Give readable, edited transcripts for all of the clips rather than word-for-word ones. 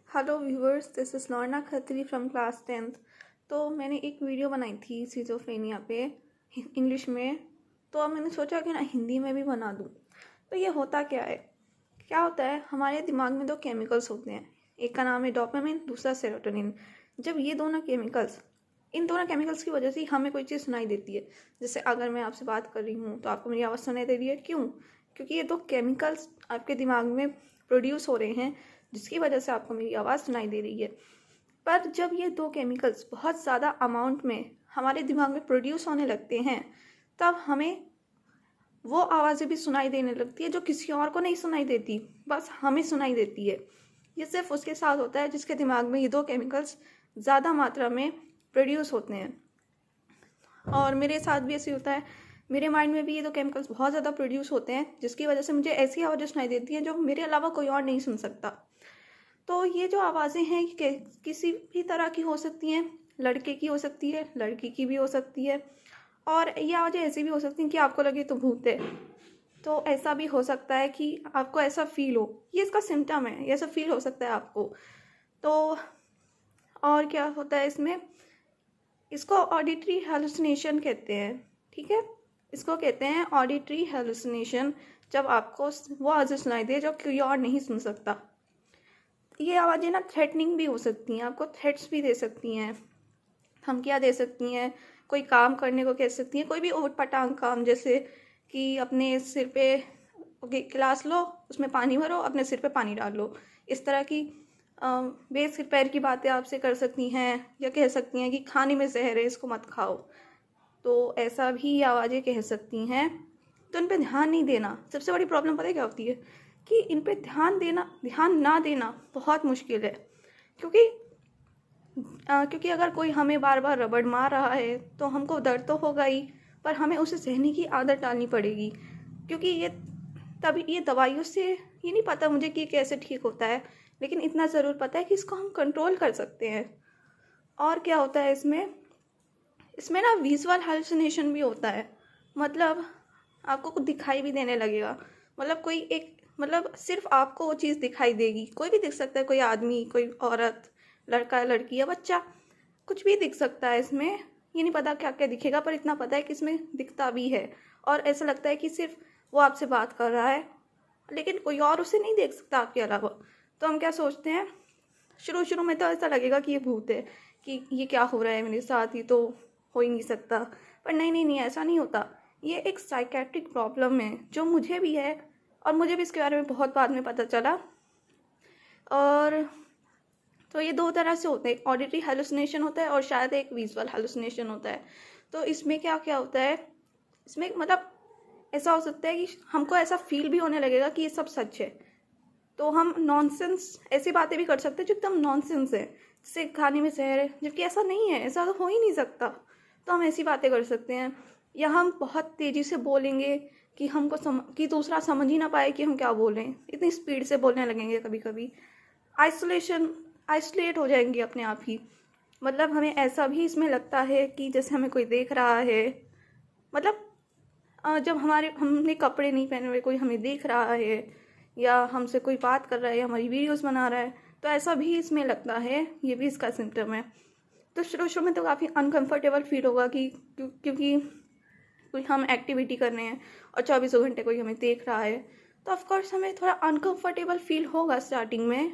Hello viewers, this is Lorna Khatri from class 10th। तो मैंने एक वीडियो बनाई थी सिजोफ्रेनिया पे इंग्लिश में। तो अब मैंने सोचा कि ना हिंदी में भी बना दूँ। तो ये होता क्या है, हमारे दिमाग में दो केमिकल्स होते हैं। एक का नाम है डोपामिन, दूसरा सेरोटोनिन। जब ये दोनों केमिकल्स इन दोनों केमिकल्स की वजह से हमें कोई चीज़ सुनाई देती है। जैसे अगर मैं आपसे बात कर रही हूँ तो आपको मेरी आवाज़ सुनाई दे रही है। क्यों? क्योंकि ये दो केमिकल्स आपके दिमाग में प्रोड्यूस हो रहे हैं, जिसकी वजह से आपको मेरी आवाज़ सुनाई दे रही है। पर जब ये दो केमिकल्स बहुत ज़्यादा अमाउंट में हमारे दिमाग में प्रोड्यूस होने लगते हैं, तब हमें वो आवाज़ें भी सुनाई देने लगती है जो किसी और को नहीं सुनाई देती, बस हमें सुनाई देती है। ये सिर्फ उसके साथ होता है जिसके दिमाग में ये दो केमिकल्स ज़्यादा मात्रा में प्रोड्यूस होते हैं। और मेरे साथ भी ऐसे होता है। मेरे माइंड में भी ये दो केमिकल्स बहुत ज़्यादा प्रोड्यूस होते हैं, जिसकी वजह से मुझे ऐसी आवाज़ें सुनाई देती हैं जो मेरे अलावा कोई और नहीं सुन सकता। तो ये जो आवाज़ें हैं किसी भी तरह की हो सकती हैं। लड़के की हो सकती है, लड़की की भी हो सकती है। और ये आवाज़ें ऐसी भी हो सकती हैं कि आपको लगे तो भूत है। तो ऐसा भी हो सकता है कि आपको ऐसा फील हो, ये इसका सिम्टम है, ये ऐसा फील हो सकता है आपको। तो और क्या होता है इसमें, इसको ऑडिटरी हेलुसिनेशन कहते हैं। ठीक है, इसको कहते हैं ऑडिटरी हेलुसिनेशन। जब आपको वो आवाज़ें सुनाई दे जो कोई और नहीं सुन सकता। ये आवाज़ें ना थ्रेटनिंग भी हो सकती हैं, आपको थ्रेट्स भी दे सकती हैं, धमकियाँ दे सकती हैं, कोई काम करने को कह सकती हैं, कोई भी ऊट पटांग काम, जैसे कि अपने सिर पे गिलास लो, उसमें पानी भरो, अपने सिर पे पानी डाल लो। इस तरह की बेसिर पैर की बातें आपसे कर सकती हैं, या कह सकती हैं कि खाने में जहर है, इसको मत खाओ। तो ऐसा भी आवाज़ें कह सकती हैं। तो इन पे ध्यान नहीं देना, सबसे बड़ी प्रॉब्लम पता है क्या होती है, कि इन पे ध्यान ना देना बहुत मुश्किल है। क्योंकि अगर कोई हमें बार बार रबड़ मार रहा है तो हमको दर्द तो होगा ही, पर हमें उसे सहने की आदत डालनी पड़ेगी। क्योंकि ये दवाइयों से ये नहीं पता मुझे कि कैसे ठीक होता है, लेकिन इतना ज़रूर पता है कि इसको हम कंट्रोल कर सकते हैं। और क्या होता है इसमें इसमें ना विजुअल हेलुसिनेशन भी होता है। मतलब आपको कुछ दिखाई भी देने लगेगा। मतलब सिर्फ आपको वो चीज़ दिखाई देगी। कोई भी दिख सकता है, कोई आदमी, कोई औरत, लड़का, लड़की या बच्चा, कुछ भी दिख सकता है इसमें। ये नहीं पता क्या क्या दिखेगा, पर इतना पता है कि इसमें दिखता भी है। और ऐसा लगता है कि सिर्फ वो आपसे बात कर रहा है, लेकिन कोई और उसे नहीं देख सकता आपके अलावा। तो हम क्या सोचते हैं, शुरू शुरू में तो ऐसा लगेगा कि ये भूत है, कि ये क्या हो रहा है मेरे साथ, ये तो हो ही नहीं सकता। पर नहीं नहीं नहीं, ऐसा नहीं होता। ये एक साइकेट्रिक प्रॉब्लम है जो मुझे भी है, और मुझे भी इसके बारे में बहुत बाद में पता चला। और तो ये दो तरह से होते हैं, एक ऑडिटरी हेलुसिनेशन होता है और शायद एक विजुअल हेलुसिनेशन होता है। तो इसमें क्या क्या होता है, इसमें मतलब ऐसा हो सकता है कि हमको ऐसा फील भी होने लगेगा कि ये सब सच है। तो हम नॉनसेंस ऐसी बातें भी कर सकते हैं जो एकदम नॉनसेंस है, जैसे खाने में जहर है, जबकि ऐसा नहीं है, ऐसा तो हो ही नहीं सकता। तो हम ऐसी बातें कर सकते हैं। या हम बहुत तेज़ी से बोलेंगे कि कि दूसरा समझ ही ना पाए कि हम क्या बोल रहे हैं, इतनी स्पीड से बोलने लगेंगे। कभी कभी आइसोलेट हो जाएंगे अपने आप ही। मतलब हमें ऐसा भी इसमें लगता है कि जैसे हमें कोई देख रहा है। मतलब जब हमने कपड़े नहीं पहने हुए, कोई हमें देख रहा है, या हमसे कोई बात कर रहा है, हमारी वीडियोस बना रहा है, तो ऐसा भी इसमें लगता है। ये भी इसका सिम्टम है। तो शुरू शुरू में तो काफ़ी अनकंफर्टेबल फील होगा कि क्योंकि कोई हम एक्टिविटी कर रहे हैं और 24 घंटे कोई हमें देख रहा है, तो ऑफकोर्स हमें थोड़ा अनकंफर्टेबल फील होगा स्टार्टिंग में।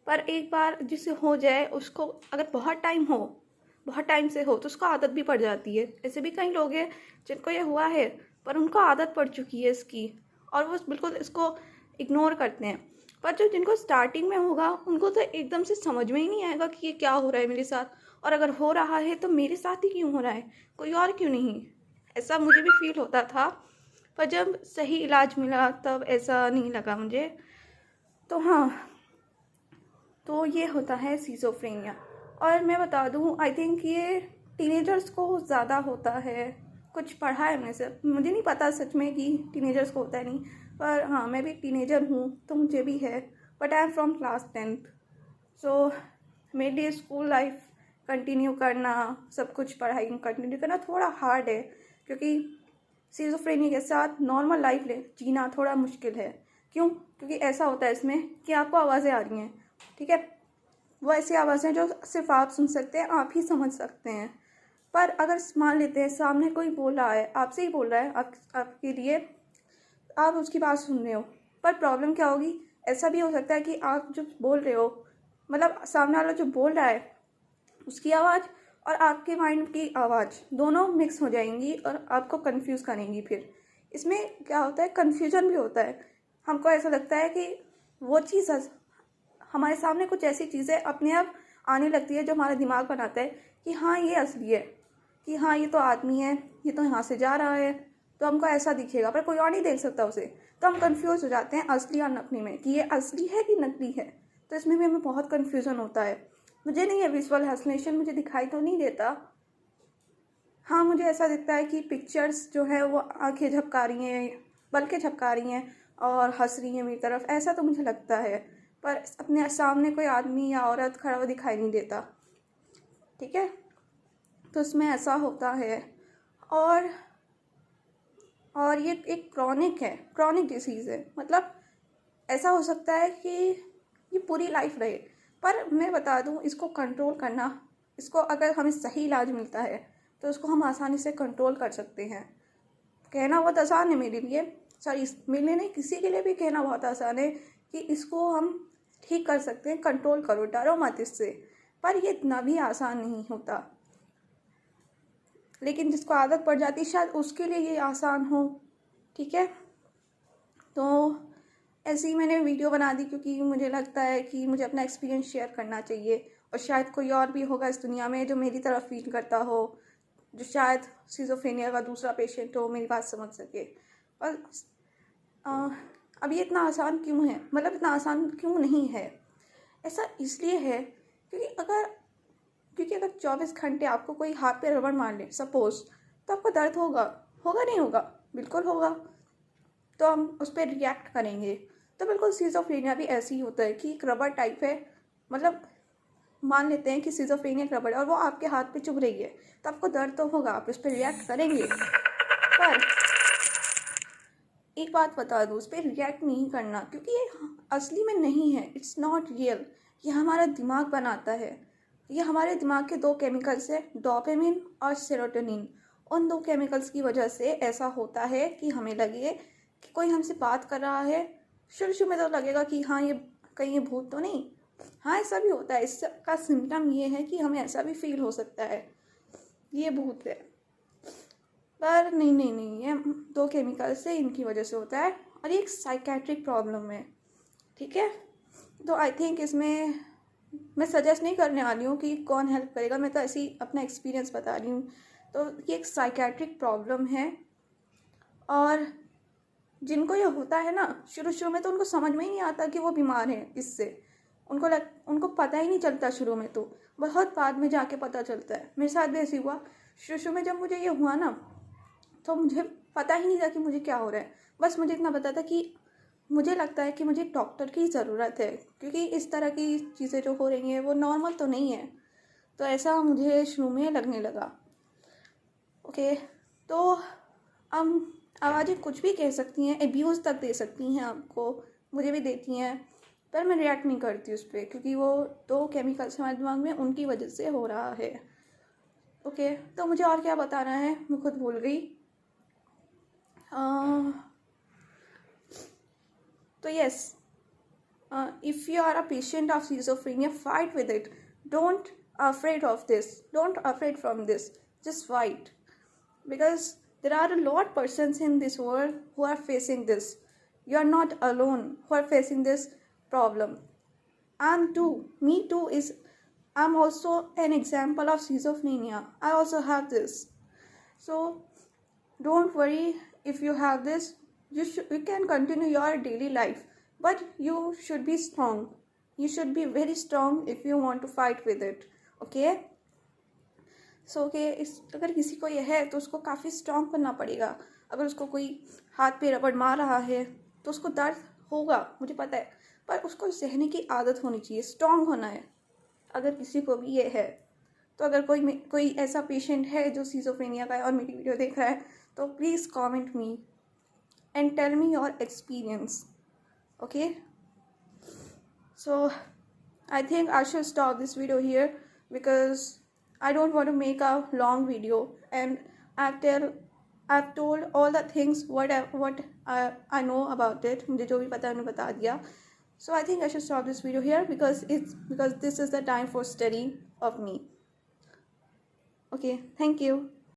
पर एक बार जिसे हो जाए, उसको अगर बहुत टाइम से हो, तो उसको आदत भी पड़ जाती है। ऐसे भी कई लोग हैं जिनको ये हुआ है, पर उनको आदत पड़ चुकी है इसकी, और वो बिल्कुल इसको इग्नोर करते हैं। पर जो जिनको स्टार्टिंग में होगा, उनको तो एकदम से समझ में ही नहीं आएगा कि ये क्या हो रहा है मेरे साथ, और अगर हो रहा है तो मेरे साथ ही क्यों हो रहा है, कोई और क्यों नहीं। ऐसा मुझे भी फील होता था, पर जब सही इलाज मिला तब ऐसा नहीं लगा मुझे। तो हाँ, तो ये होता है सिज़ोफ्रेनिया। और मैं बता दूँ, आई थिंक ये टीनेजर्स को ज़्यादा होता है। कुछ पढ़ा है मैंने से, मुझे नहीं पता सच में कि टीनेजर्स को होता है नहीं, पर हाँ, मैं भी टीनेजर हूँ तो मुझे भी है। But I am from class 10th। सो मेरे लिए स्कूल लाइफ कंटिन्यू करना, सब कुछ पढ़ाई कंटिन्यू करना थोड़ा हार्ड है, क्योंकि सिज़ोफ्रेनिया के साथ नॉर्मल लाइफ जीना थोड़ा मुश्किल है। क्यों? क्योंकि ऐसा होता है इसमें कि आपको आवाज़ें आ रही हैं, ठीक है। वो ऐसी आवाज़ें जो सिर्फ आप सुन सकते हैं, आप ही समझ सकते हैं। पर अगर मान लेते हैं सामने कोई बोल रहा है, आपसे ही बोल रहा है, आपके लिए, आप उसकी बात सुन रहे हो, पर प्रॉब्लम क्या होगी, ऐसा भी हो सकता है कि आप जो बोल रहे हो, मतलब सामने वाला जो बोल रहा है उसकी आवाज़ और आपके माइंड की आवाज़ दोनों मिक्स हो जाएंगी और आपको कंफ्यूज करेंगी। फिर इसमें क्या होता है, कंफ्यूजन भी होता है। हमको ऐसा लगता है कि वो चीज़ हमारे सामने कुछ ऐसी चीज़ें अपने आप आने लगती है जो हमारा दिमाग बनाता है कि हाँ ये असली है, कि हाँ ये तो आदमी है, ये तो यहाँ से जा रहा है, तो हमको ऐसा दिखेगा, पर कोई और नहीं देख सकता उसे। तो हम कंफ्यूज हो जाते हैं असली और नकली में, कि ये असली है कि नकली है। तो इसमें भी हमें बहुत कन्फ्यूज़न होता है। मुझे नहीं है विजुअल हेलुसिनेशन, मुझे दिखाई तो नहीं देता। हाँ मुझे ऐसा दिखता है कि पिक्चर्स जो है वो आंखें झपका रही हैं, पलकें झपका रही हैं और हंस रही हैं मेरी तरफ, ऐसा तो मुझे लगता है। पर अपने सामने कोई आदमी या औरत खड़ा हुआ दिखाई नहीं देता। ठीक है, तो इसमें ऐसा होता है। और और ये एक क्रॉनिक है, क्रॉनिक डिसीज़ है। मतलब ऐसा हो सकता है कि ये पूरी लाइफ रहे। पर मैं बता दूं, इसको कंट्रोल करना, इसको अगर हमें सही इलाज मिलता है तो इसको हम आसानी से कंट्रोल कर सकते हैं। कहना बहुत आसान है मेरे लिए, सॉरी मेरे लिए नहीं, किसी के लिए भी कहना बहुत आसान है कि इसको हम ठीक कर सकते हैं, कंट्रोल करो, डरो मत इससे। पर ये इतना भी आसान नहीं होता, लेकिन जिसको आदत पड़ जाती है शायद उसके लिए ये आसान हो। ठीक है, तो ऐसे ही मैंने वीडियो बना दी क्योंकि मुझे लगता है कि मुझे अपना एक्सपीरियंस शेयर करना चाहिए, और शायद कोई और भी होगा इस दुनिया में जो मेरी तरह फील करता हो, जो शायद सिज़ोफ्रेनिया का दूसरा पेशेंट हो, मेरी बात समझ सके। पर अब ये इतना आसान क्यों है, मतलब इतना आसान क्यों नहीं है? ऐसा इसलिए है क्योंकि अगर 24 घंटे आपको कोई हाथ पे रबड़ मार ले सपोज, तो आपको दर्द होगा, होगा नहीं होगा? बिल्कुल होगा। तो हम उस पर रिएक्ट करेंगे। तो बिल्कुल सिज़ोफ्रेनिया भी ऐसे ही होता है कि एक रबड़ टाइप है। मतलब मान लेते हैं कि सिज़ोफ्रेनिया एक रबड़ है और वो आपके हाथ पे चुभ रही है, तो आपको दर्द तो होगा, आप उस पर रिएक्ट करेंगे। पर एक बात बता दूँ, उस पर रिएक्ट नहीं करना, क्योंकि ये असली में नहीं है, इट्स नॉट रियल। ये हमारा दिमाग बनाता है। ये हमारे दिमाग के दो केमिकल्स है, डोपामिन और सेरोटोनिन। उन दो केमिकल्स की वजह से ऐसा होता है कि हमें लगे कि कोई हमसे बात कर रहा है। शुरू शुरू में तो लगेगा कि हाँ ये कहीं ये भूत तो नहीं। हाँ ऐसा भी होता है, इसका सिम्टम ये है कि हमें ऐसा भी फील हो सकता है ये भूत है। पर नहीं नहीं नहीं, ये दो केमिकल्स से इनकी वजह से होता है, और ये एक साइकेट्रिक प्रॉब्लम है। ठीक है, तो आई थिंक इसमें मैं सजेस्ट नहीं करने वाली हूँ कि कौन हेल्प करेगा, मैं तो ऐसे ही अपना एक्सपीरियंस बता रही हूँ। तो ये एक साइकेट्रिक प्रॉब्लम है, और जिनको ये होता है ना, शुरू शुरू में तो उनको समझ में ही नहीं आता कि वो बीमार हैं इससे। उनको पता ही नहीं चलता शुरू में, तो बहुत बाद में जाके पता चलता है। मेरे साथ भी ऐसे हुआ। शुरू शुरू में जब मुझे ये हुआ ना, तो मुझे पता ही नहीं था कि मुझे क्या हो रहा है। बस मुझे इतना पता था कि मुझे लगता है कि मुझे डॉक्टर की ज़रूरत है, क्योंकि इस तरह की चीज़ें जो हो रही हैं वो नॉर्मल तो नहीं है। तो ऐसा मुझे शुरू में लगने लगा। ओके, तो अब आवाज़ें कुछ भी कह सकती हैं, एब्यूज़ तक दे सकती हैं आपको, मुझे भी देती हैं। पर मैं रिएक्ट नहीं करती उस पर, क्योंकि वो दो केमिकल्स हमारे दिमाग में उनकी वजह से हो रहा है। ओके, तो मुझे और क्या बताना है, मैं खुद भूल गई। तो yes, if you are a patient of schizophrenia, fight with it. Don't afraid of this, don't afraid from this, just fight, because there are a lot of persons in this world who are facing this. You are not alone who are facing this problem. And too, me too, I'm also an example of schizophrenia. I also have this. So don't worry, if you have this, you can continue your daily life, but you should be strong. You should be very strong if you want to fight with it. Okay? सो के अगर किसी को यह है तो उसको काफ़ी strong बनना पड़ेगा। अगर उसको कोई हाथ पे रबड़ मार रहा है तो उसको दर्द होगा, मुझे पता है, पर उसको सहने की आदत होनी चाहिए, स्ट्रॉन्ग होना है। अगर किसी को भी ये है, तो अगर कोई ऐसा पेशेंट है जो सिज़ोफ्रेनिया का है और मेरी वीडियो देख रहा है, तो please comment me and tell me your experience. Okay, so I think I should stop this video here because I don't want to make a long video, and I've told all the things what I know about it. मुझे जो भी पता है मैंने बता दिया. So I think I should stop this video here because this is the time for study of me. Okay, thank you.